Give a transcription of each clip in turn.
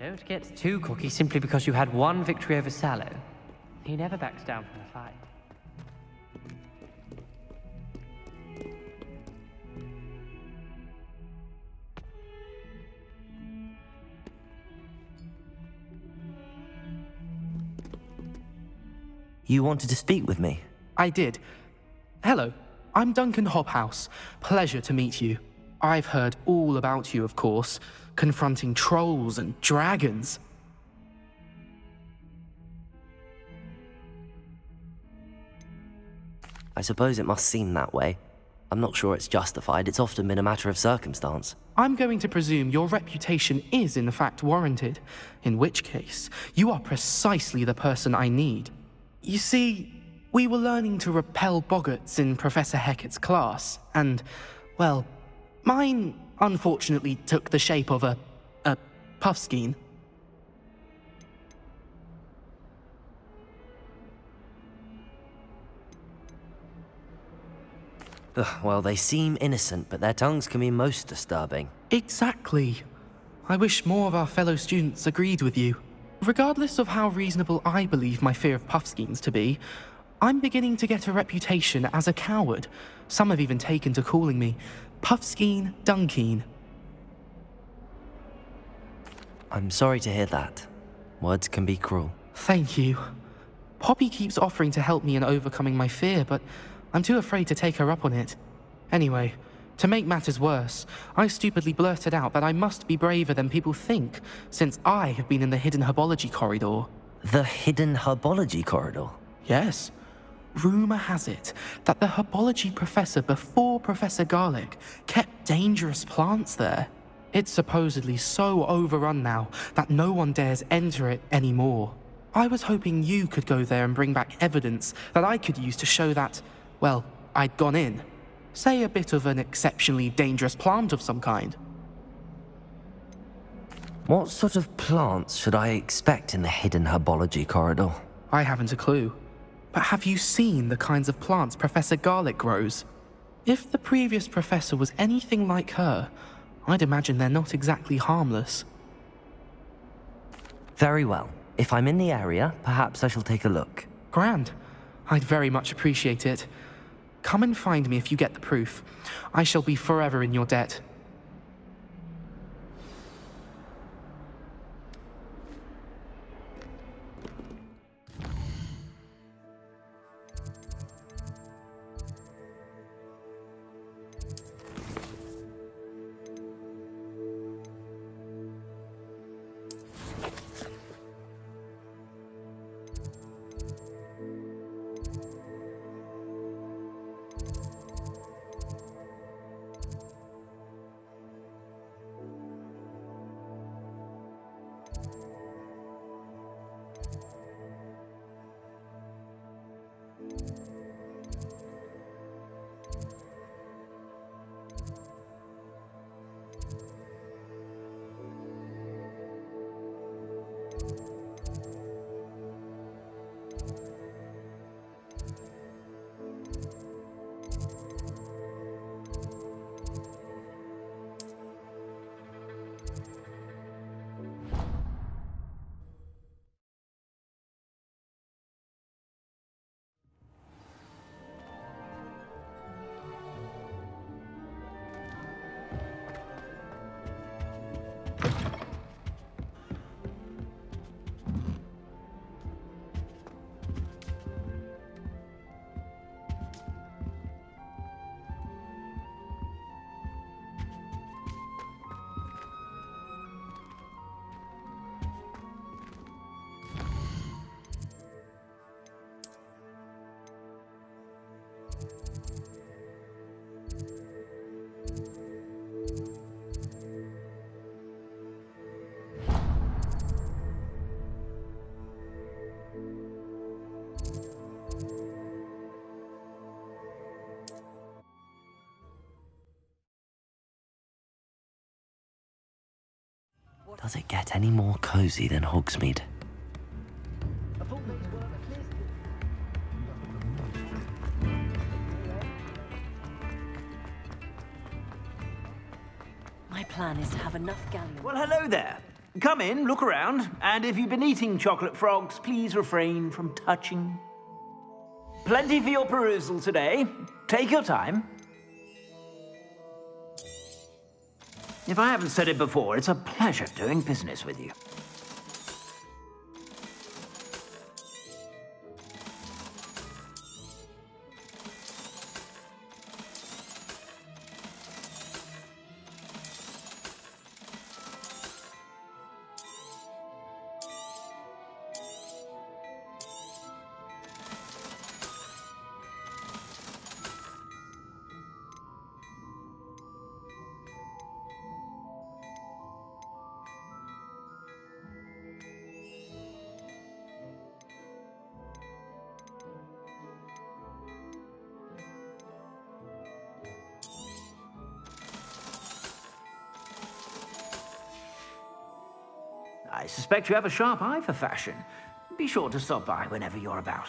Don't get too cocky simply because you had one victory over Sallow. He never backs down from a fight. You wanted to speak with me? I did. Hello, I'm Duncan Hobhouse. Pleasure to meet you. I've heard all about you, of course, confronting trolls and dragons. I suppose it must seem that way. I'm not sure it's justified. It's often been a matter of circumstance. I'm going to presume your reputation is in fact warranted, in which case, you are precisely the person I need. You see, we were learning to repel boggarts in Professor Hecat's class, and, well, mine unfortunately took the shape of a puffskein. Well, they seem innocent, but their tongues can be most disturbing. Exactly. I wish more of our fellow students agreed with you. Regardless of how reasonable I believe my fear of puffskeins to be, I'm beginning to get a reputation as a coward. Some have even taken to calling me Puffskeen Dunkeen. I'm sorry to hear that. Words can be cruel. Thank you. Poppy keeps offering to help me in overcoming my fear, but I'm too afraid to take her up on it. Anyway, to make matters worse, I stupidly blurted out that I must be braver than people think, since I have been in the hidden herbology corridor. The hidden herbology corridor? Yes. Rumor has it that the herbology professor before Professor Garlic kept dangerous plants there. It's supposedly so overrun now that no one dares enter it anymore. I was hoping you could go there and bring back evidence that I could use to show that, well, I'd gone in. Say a bit of an exceptionally dangerous plant of some kind. What sort of plants should I expect in the hidden herbology corridor? I haven't a clue. But have you seen the kinds of plants Professor Garlic grows? If the previous professor was anything like her, I'd imagine they're not exactly harmless. Very well. If I'm in the area, perhaps I shall take a look. Grand. I'd very much appreciate it. Come and find me if you get the proof. I shall be forever in your debt. Does it get any more cozy than Hogsmeade? My plan is to have enough galleons. Well, hello there. Come in, look around, and if you've been eating chocolate frogs, please refrain from touching. Plenty for your perusal today. Take your time. If I haven't said it before, it's a pleasure doing business with you. I suspect you have a sharp eye for fashion. Be sure to stop by whenever you're about.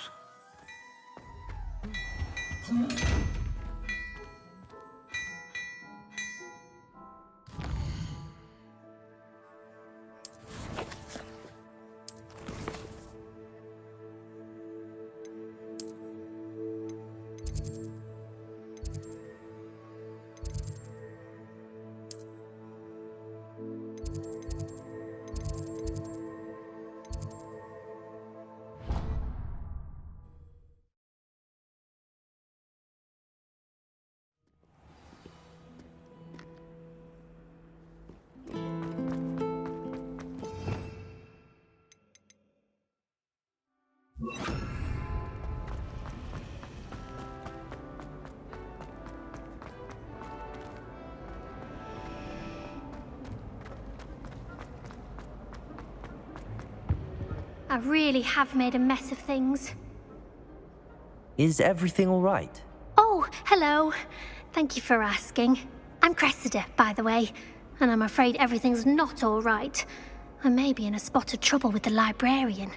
I really have made a mess of things. Is everything all right? Oh, hello. Thank you for asking. I'm Cressida, by the way, and I'm afraid everything's not all right. I may be in a spot of trouble with the librarian.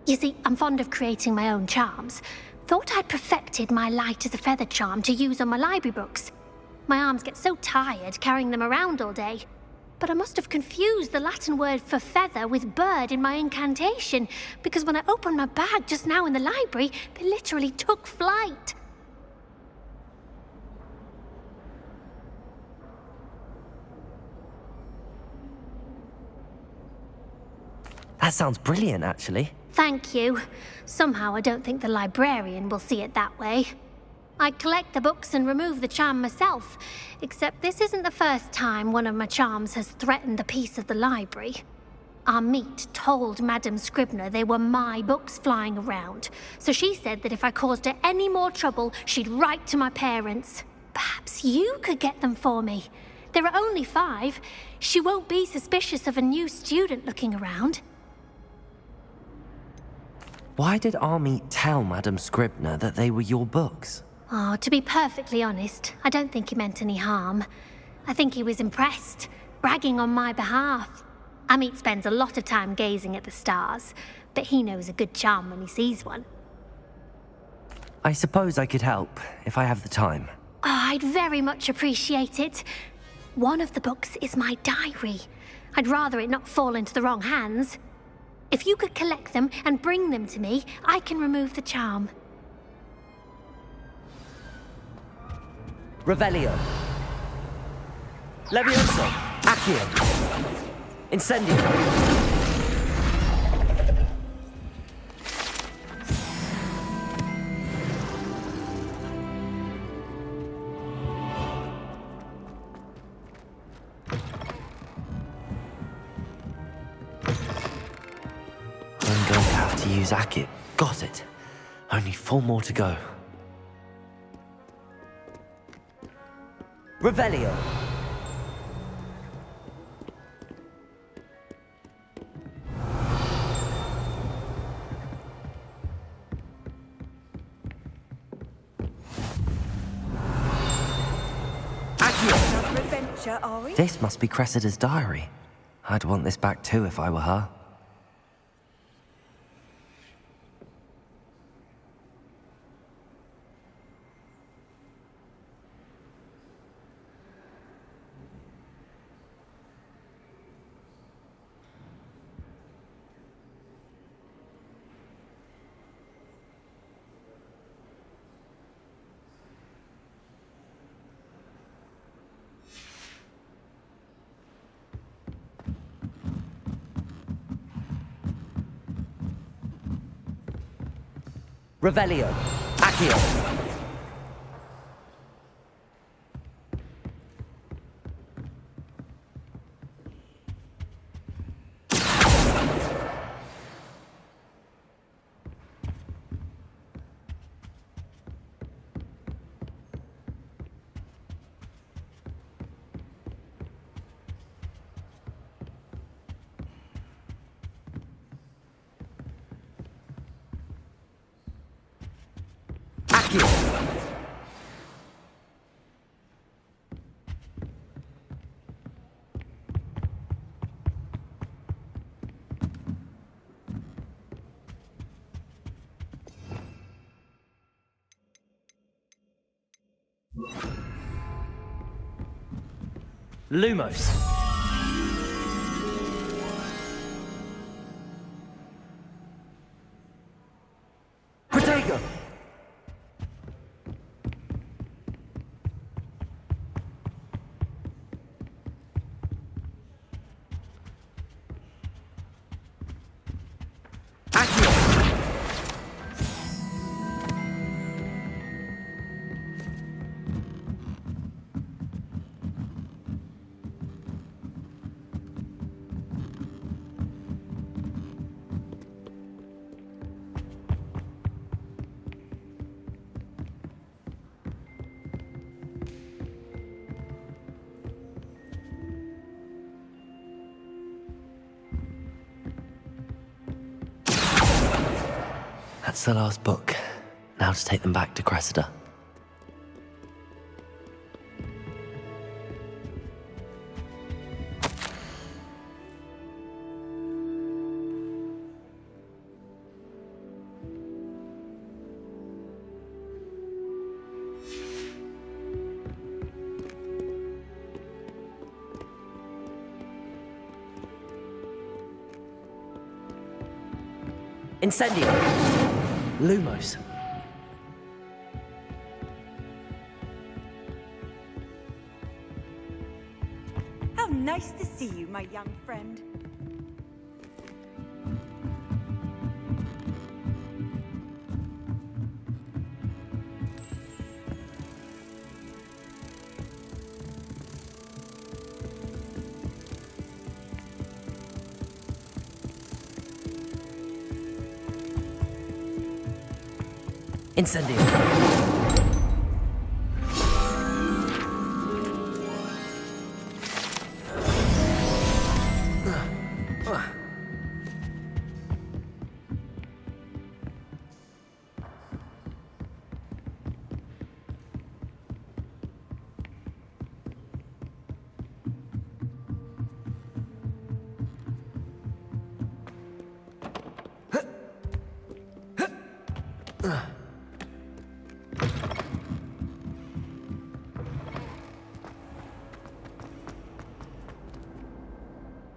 You see, I'm fond of creating my own charms. Thought I'd perfected my light as a feather charm to use on my library books. My arms get so tired carrying them around all day. But I must have confused the Latin word for feather with bird in my incantation, because when I opened my bag just now in the library, they literally took flight. That sounds brilliant, actually. Thank you. Somehow I don't think the librarian will see it that way. I collect the books and remove the charm myself, except this isn't the first time one of my charms has threatened the peace of the library. Our meet told Madame Scribner they were my books flying around, so she said that if I caused her any more trouble, she'd write to my parents. Perhaps you could get them for me. There are only 5. She won't be suspicious of a new student looking around. Why did Army tell Madame Scribner that they were your books? Oh, to be perfectly honest, I don't think he meant any harm. I think he was impressed, bragging on my behalf. Amit spends a lot of time gazing at the stars, but he knows a good charm when he sees one. I suppose I could help, if I have the time. Oh, I'd very much appreciate it. One of the books is my diary. I'd rather it not fall into the wrong hands. If you could collect them and bring them to me, I can remove the charm. Revelio. Levioso. Accio. Incendio. I'm going to have to use Accio. Got it. Only 4 more to go. Revelio. Another adventure, are we? This must be Cressida's diary. I'd want this back too if I were her. Revelio. Accio. Accio. Lumos. Protego. Accio. That's the last book. Now to take them back to Cressida. Incendio! Lumos. How nice to see you, my young friend. Incendio.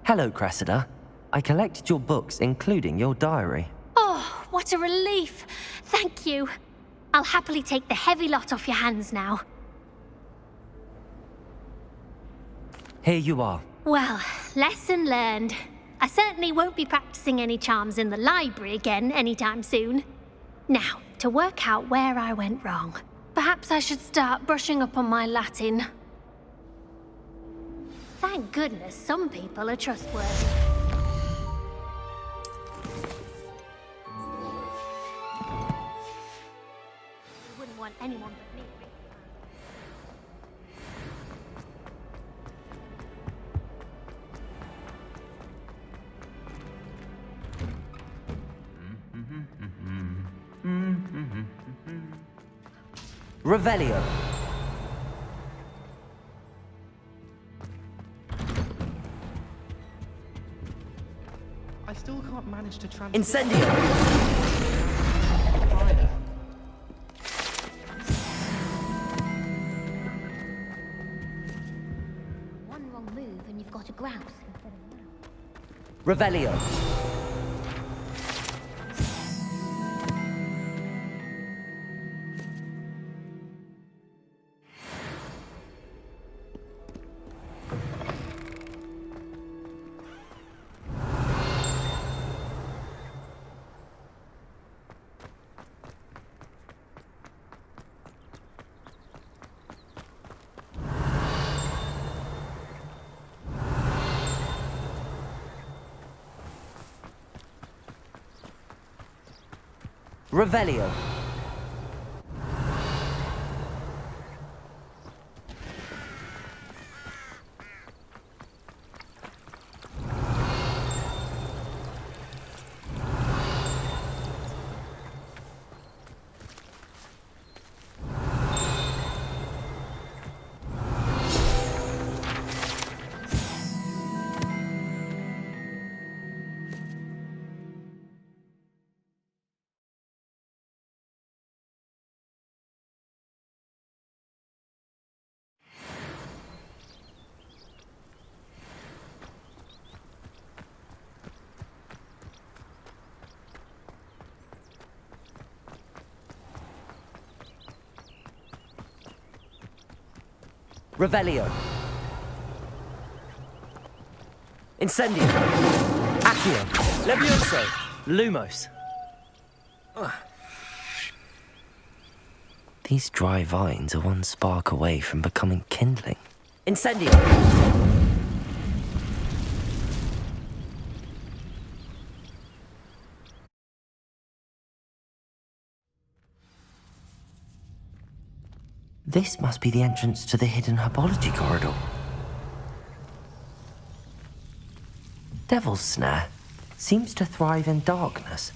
Hello, Cressida. I collected your books, including your diary. Oh, what a relief. Thank you. I'll happily take the heavy lot off your hands now. Here you are. Well, lesson learned. I certainly won't be practicing any charms in the library again anytime soon. Now, to work out where I went wrong. Perhaps I should start brushing up on my Latin. Thank goodness some people are trustworthy. I wouldn't want anyone but me. Revelio. I still can't manage to transfer... Incendio. Fire. One wrong move and you've got a grouse instead of a mouse. Revelio. Revelio. Revelio. Incendio. Accio. Levioso. Lumos. These dry vines are one spark away from becoming kindling. Incendio. This must be the entrance to the hidden Herbology corridor. Devil's Snare seems to thrive in darkness.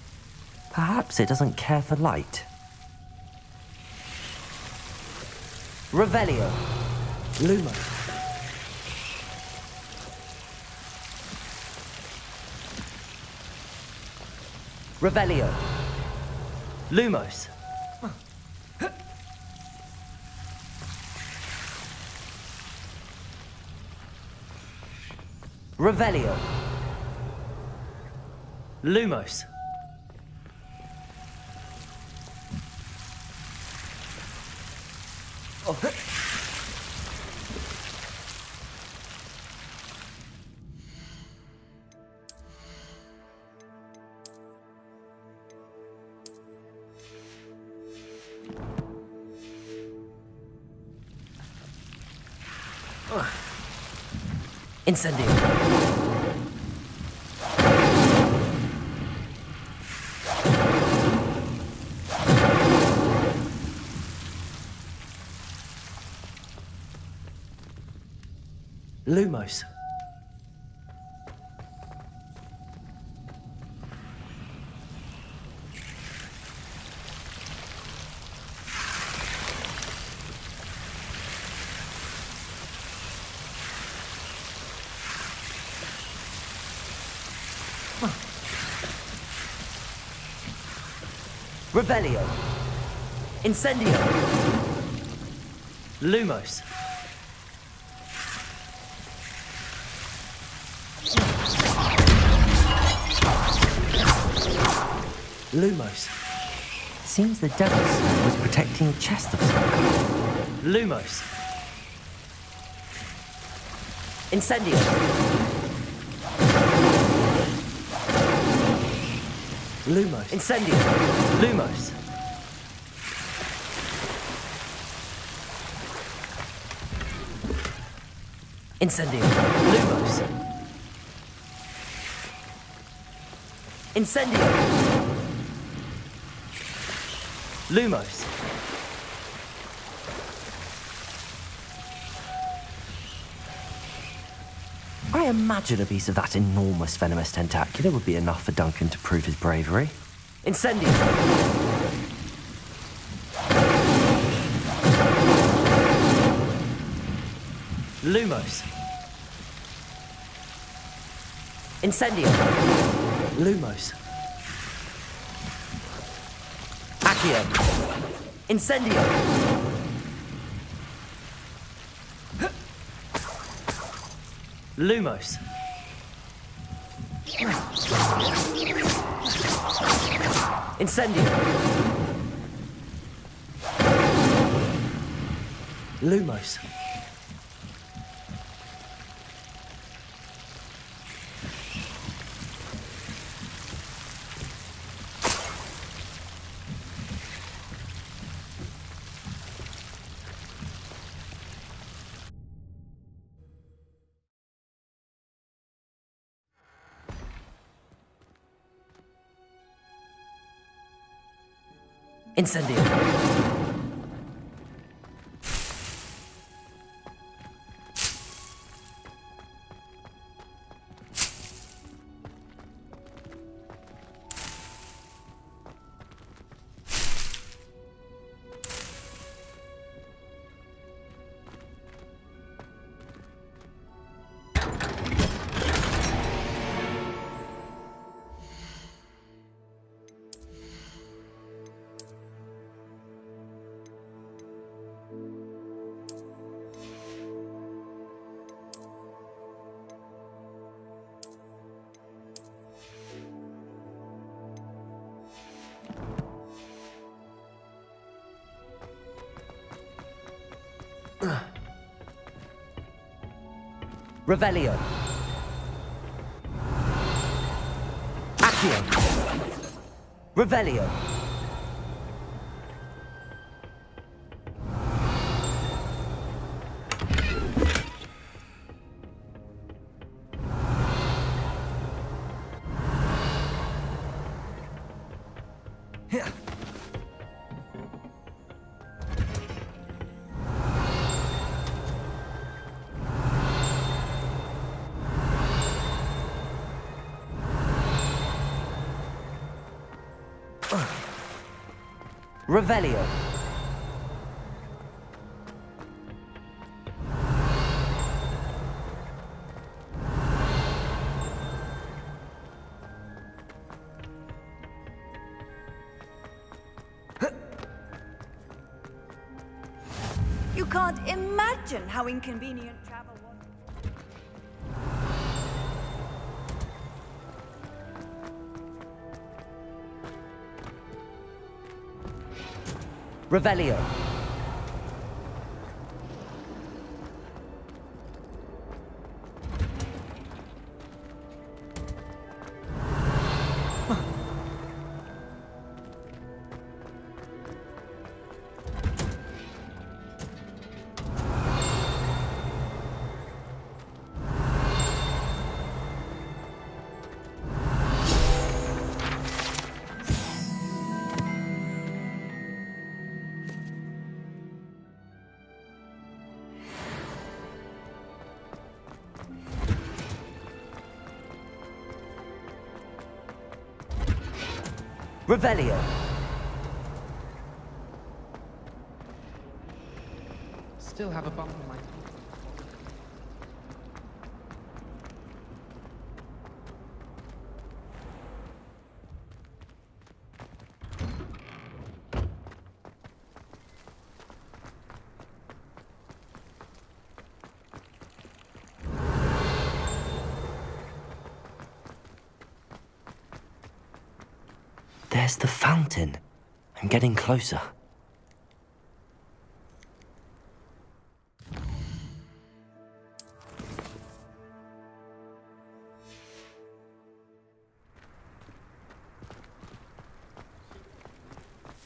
Perhaps it doesn't care for light. Revelio. Lumo. Revelio. Lumos. Revelio. Lumos. Oh. Incendio. Lumos. Revelio. Incendio. Lumos. Lumos. Seems the Devil's Snare was protecting a chest of some kind. Lumos. Incendio. Lumos. Incendio. Lumos. Incendio. Lumos. Incendio. Lumos. I imagine a piece of that enormous venomous tentacular would be enough for Duncan to prove his bravery. Incendio. Lumos. Incendio. Lumos. Accio. Incendio. Lumos. Incendio. Lumos. Incendio. Revelio. Accio. Revelio. Revelio. You can't imagine how inconvenient travel was. Revelio. Revelio. Still have a bump on my tongue. There's the fountain. I'm getting closer.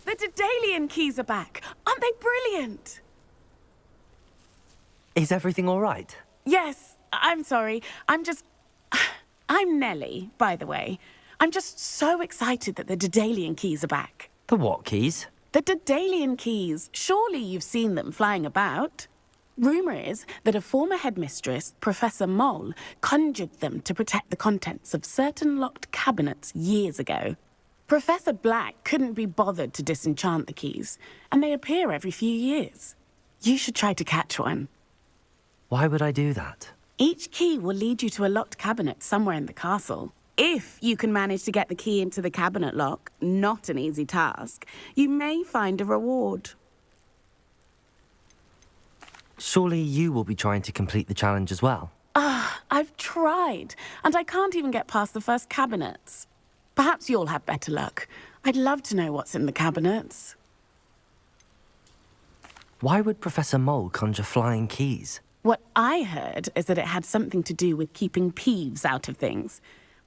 The Daedalian keys are back. Aren't they brilliant? Is everything all right? Yes, I'm sorry. I'm Nellie, by the way. I'm just so excited that the Daedalian keys are back. The what keys? The Daedalian keys. Surely you've seen them flying about. Rumour is that a former headmistress, Professor Moll, conjured them to protect the contents of certain locked cabinets years ago. Professor Black couldn't be bothered to disenchant the keys, and they appear every few years. You should try to catch one. Why would I do that? Each key will lead you to a locked cabinet somewhere in the castle. If you can manage to get the key into the cabinet lock, not an easy task, you may find a reward. Surely you will be trying to complete the challenge as well. I've tried, and I can't even get past the first cabinets. Perhaps you'll have better luck. I'd love to know what's in the cabinets. Why would Professor Moll conjure flying keys? What I heard is that it had something to do with keeping Peeves out of things.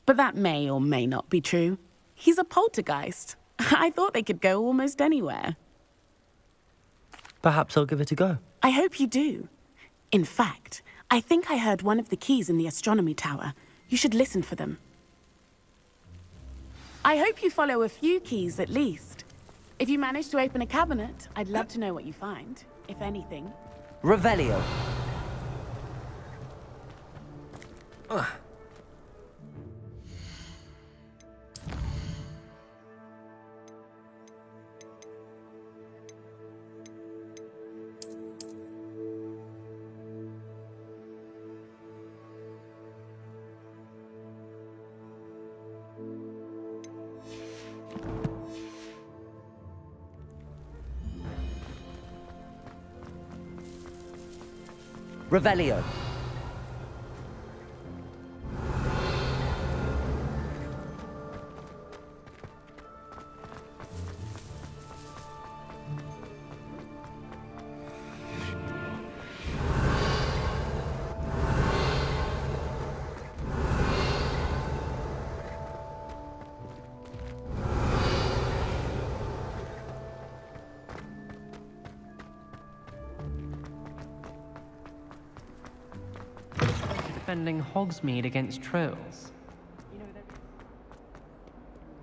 But that may or may not be true. He's a poltergeist. I thought they could go almost anywhere. Perhaps I'll give it a go. I hope you do. In fact, I think I heard one of the keys in the astronomy tower. You should listen for them. I hope you follow a few keys at least. If you manage to open a cabinet, I'd love to know what you find, if anything. Revelio. Revelio. Defending Hogsmeade against trolls. You know, they're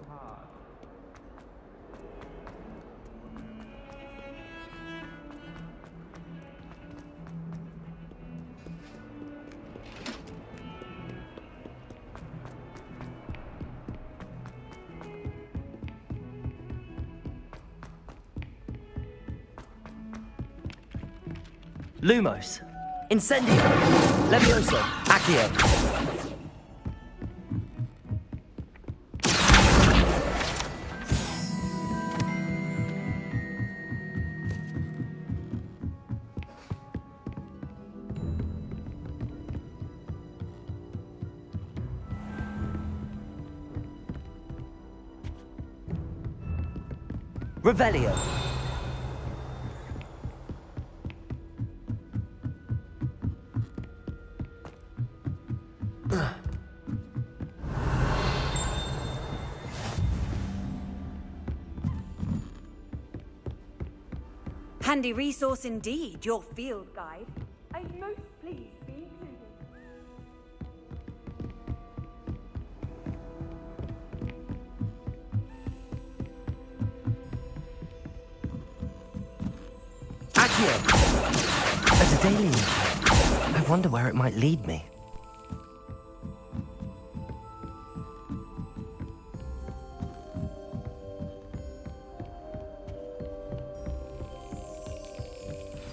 hard. Lumos. Incendio. Levioso. Accio. Revelio. Handy resource indeed, your field guide. I'm most pleased to be included. Accio. A Daedalian. I wonder where it might lead me.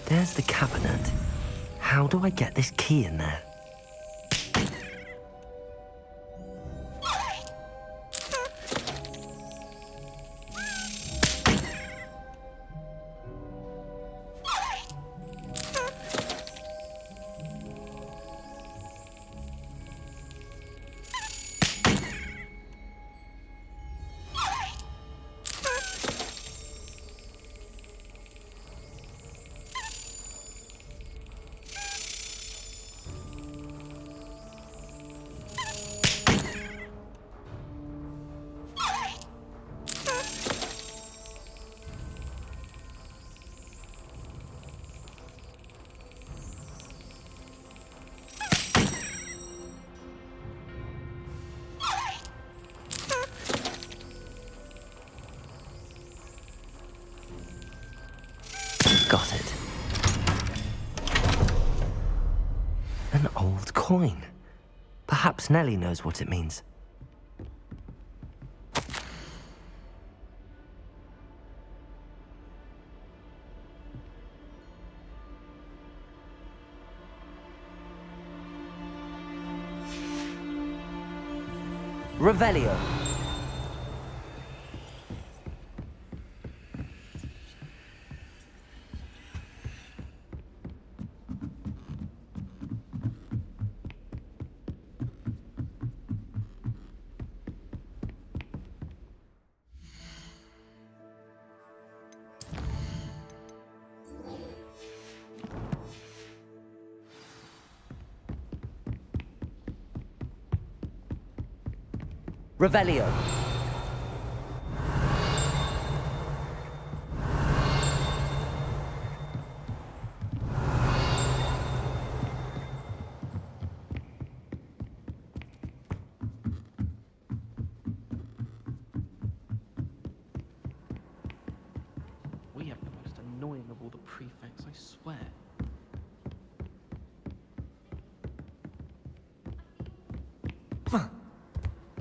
There's the cabinet. How do I get this key in there? Got it. An old coin. Perhaps Nellie knows what it means. Revelio. Revelio.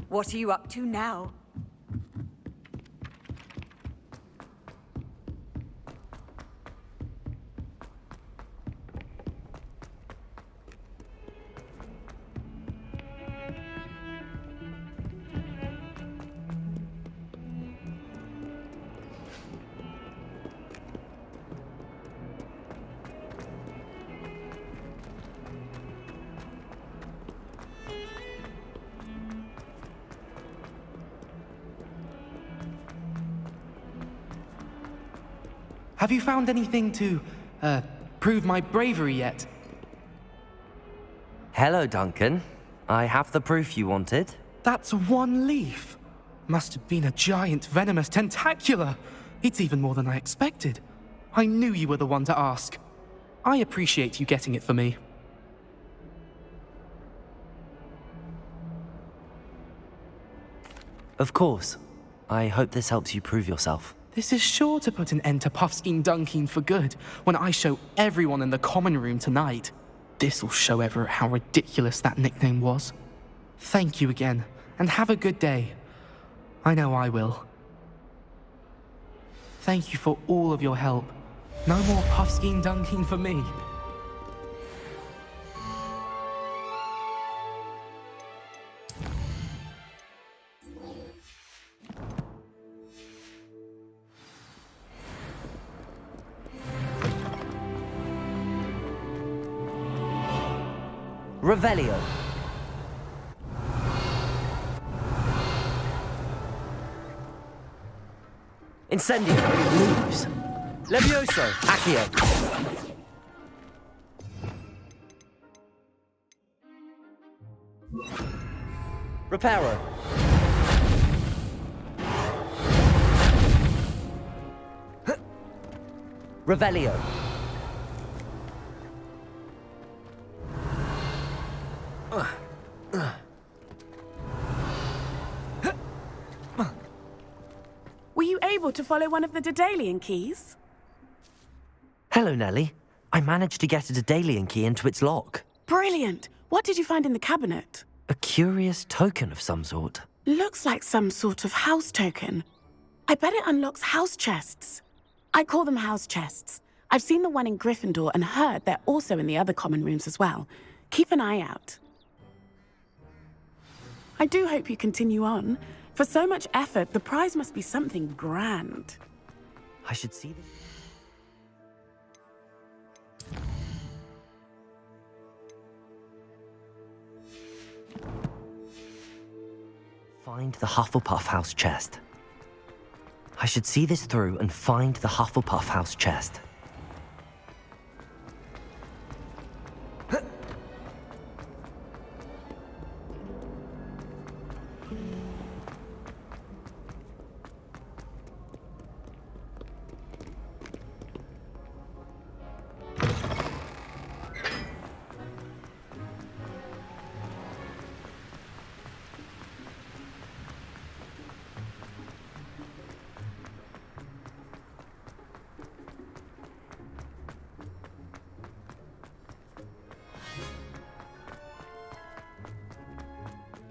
What are you up to now? Have you found anything to, prove my bravery yet? Hello, Duncan. I have the proof you wanted. That's one leaf. Must have been a giant venomous tentacula. It's even more than I expected. I knew you were the one to ask. I appreciate you getting it for me. Of course. I hope this helps you prove yourself. This is sure to put an end to Puffskein Dunkin for good when I show everyone in the common room tonight. This'll show Everett how ridiculous that nickname was. Thank you again, and have a good day. I know I will. Thank you for all of your help. No more Puffskein Dunkin for me. Revelio. Incendio. Leaves. Levioso. Accio. Reparo. Revelio. Were you able to follow one of the Daedalian keys? Hello, Nellie. I managed to get a Daedalian key into its lock. Brilliant! What did you find in the cabinet? A curious token of some sort. Looks like some sort of house token. I bet it unlocks house chests. I call them house chests. I've seen the one in Gryffindor and heard they're also in the other common rooms as well. Keep an eye out. I do hope you continue on. For so much effort, the prize must be something grand. I should see this. Find the Hufflepuff house chest. I should see this through and find the Hufflepuff house chest.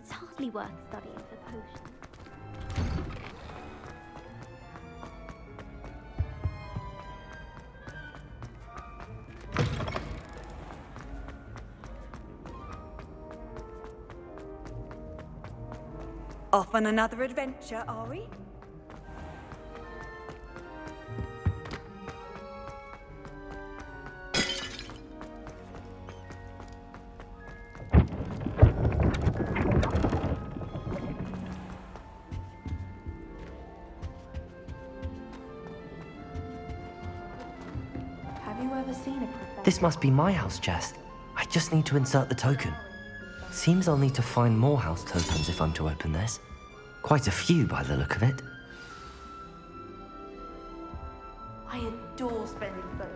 It's hardly worth studying for potions. Off on another adventure, are we? Have you ever seen a professor? This must be my house chest. I just need to insert the token. Seems I'll need to find more house tokens if I'm to open this. Quite a few by the look of it. I adore spending fun.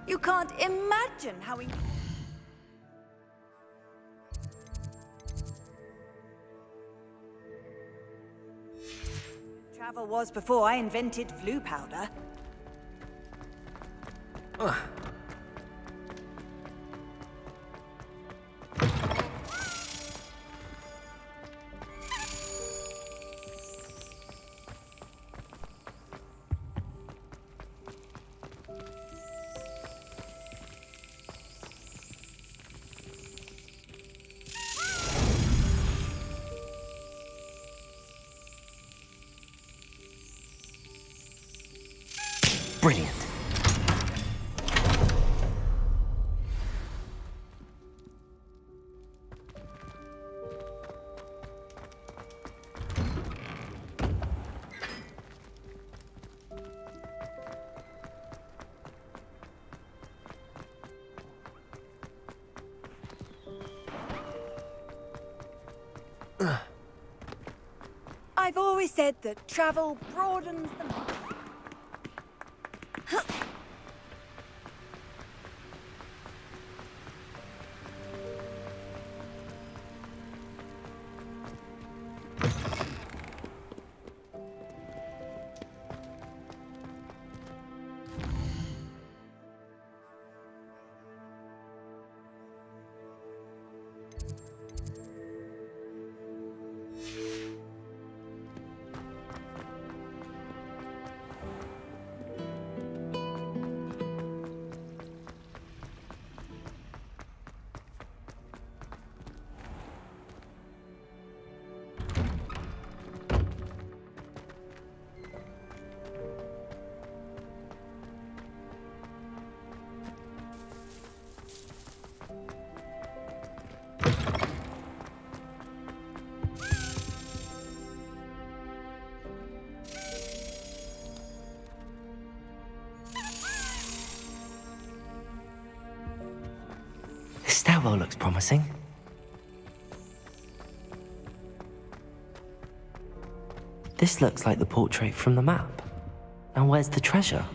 You can't imagine how we... Travel was before I invented flu powder. Brilliant. I've always said that travel broadens the mind. This stairwell looks promising. This looks like the portrait from the map. Now where's the treasure?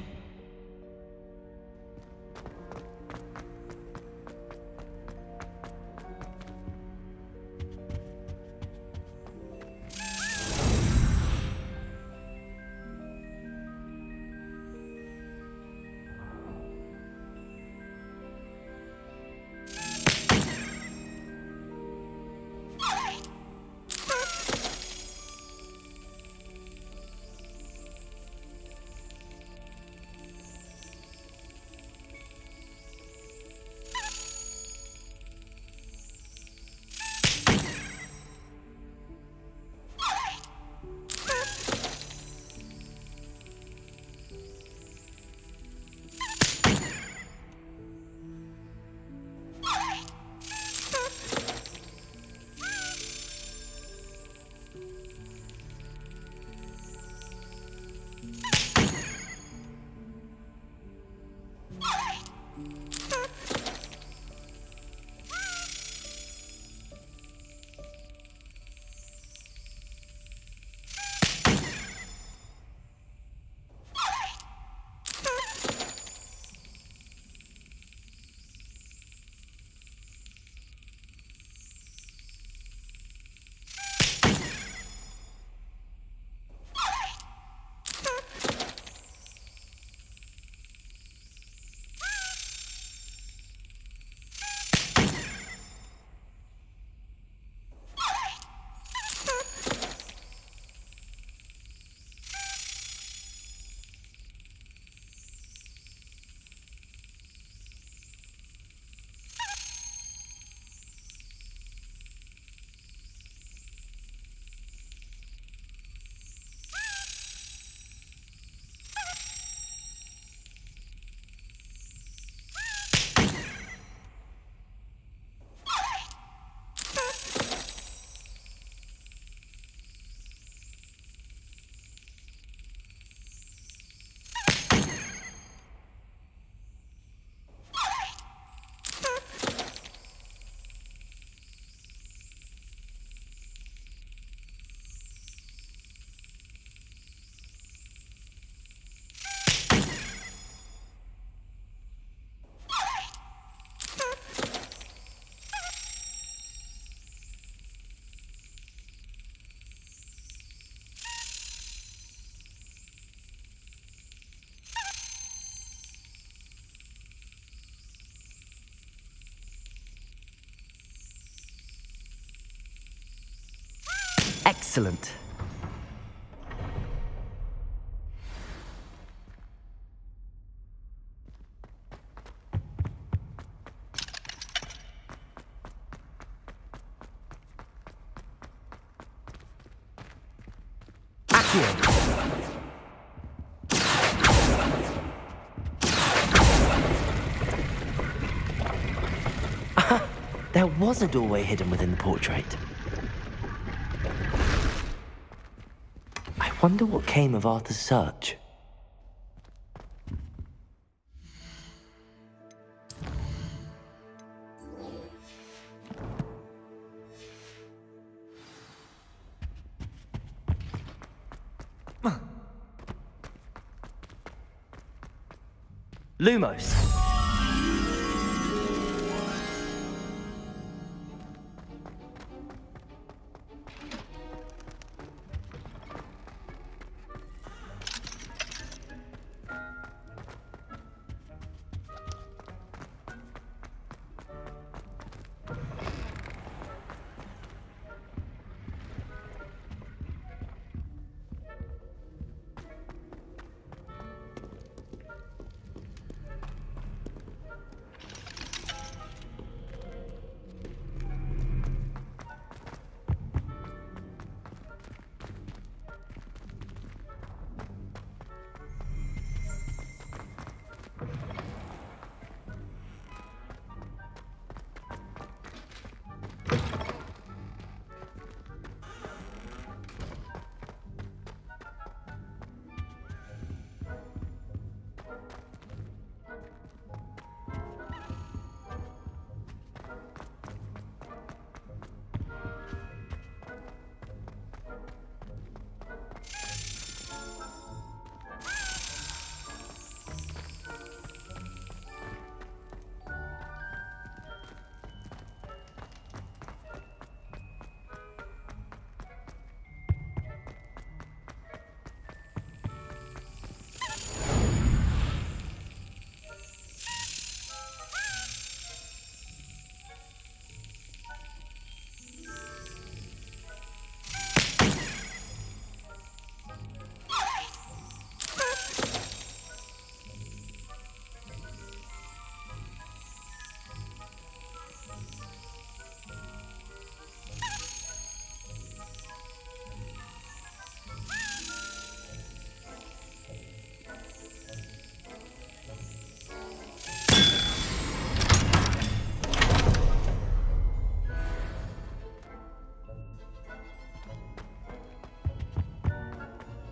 Excellent. There was a doorway hidden within the portrait. I wonder what came of Arthur's search. Lumos.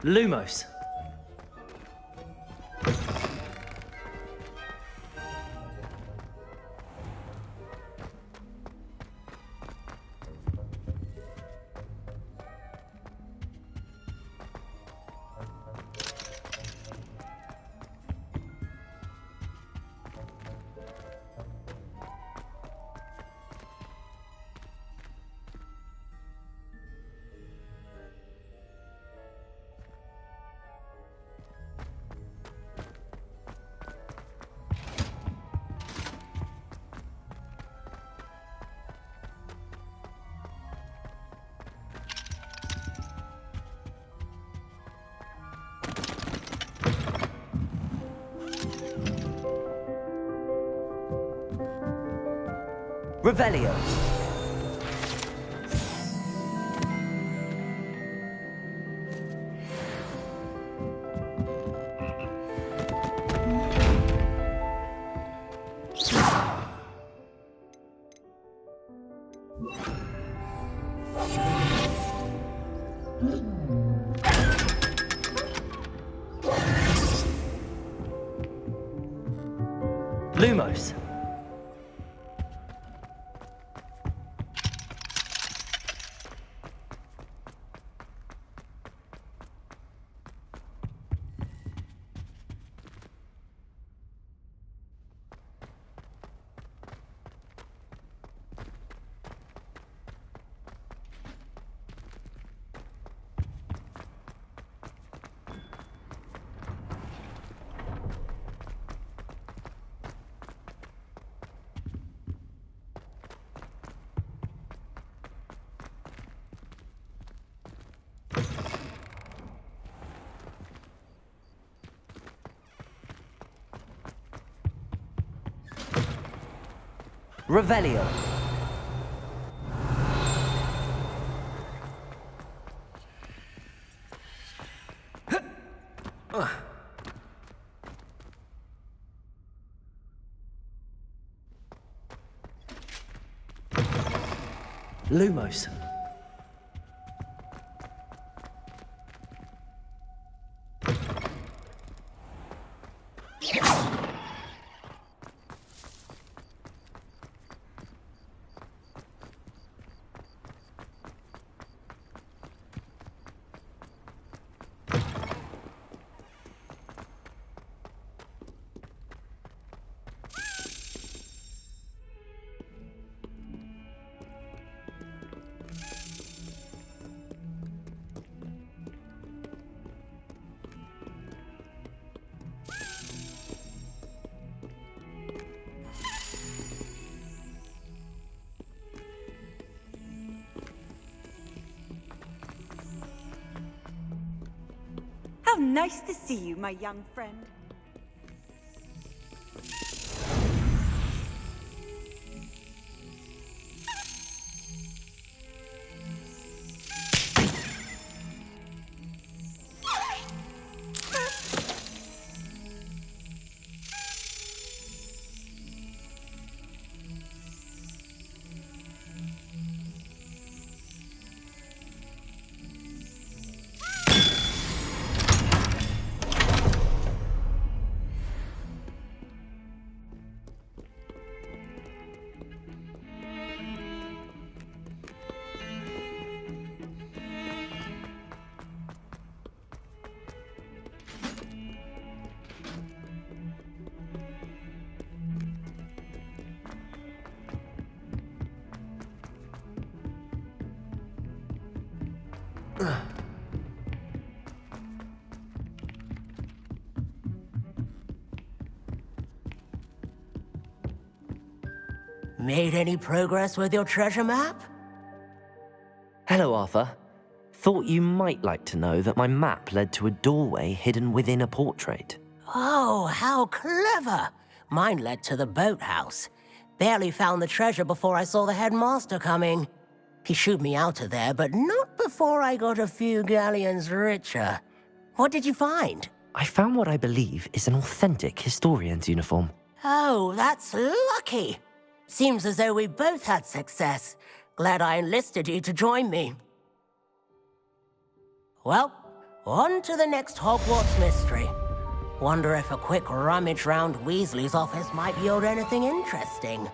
Lumos. Revelio. Lumos. Revelio. Lumos. How nice to see you, my young friend. Made any progress with your treasure map? Hello, Arthur. Thought you might like to know that my map led to a doorway hidden within a portrait. Oh, how clever! Mine led to the boathouse. Barely found the treasure before I saw the headmaster coming. He shooed me out of there, but not before I got a few galleons richer. What did you find? I found what I believe is an authentic historian's uniform. Oh, that's lucky. Seems as though we both had success. Glad I enlisted you to join me. Well, on to the next Hogwarts mystery. Wonder if a quick rummage round Weasley's office might yield anything interesting.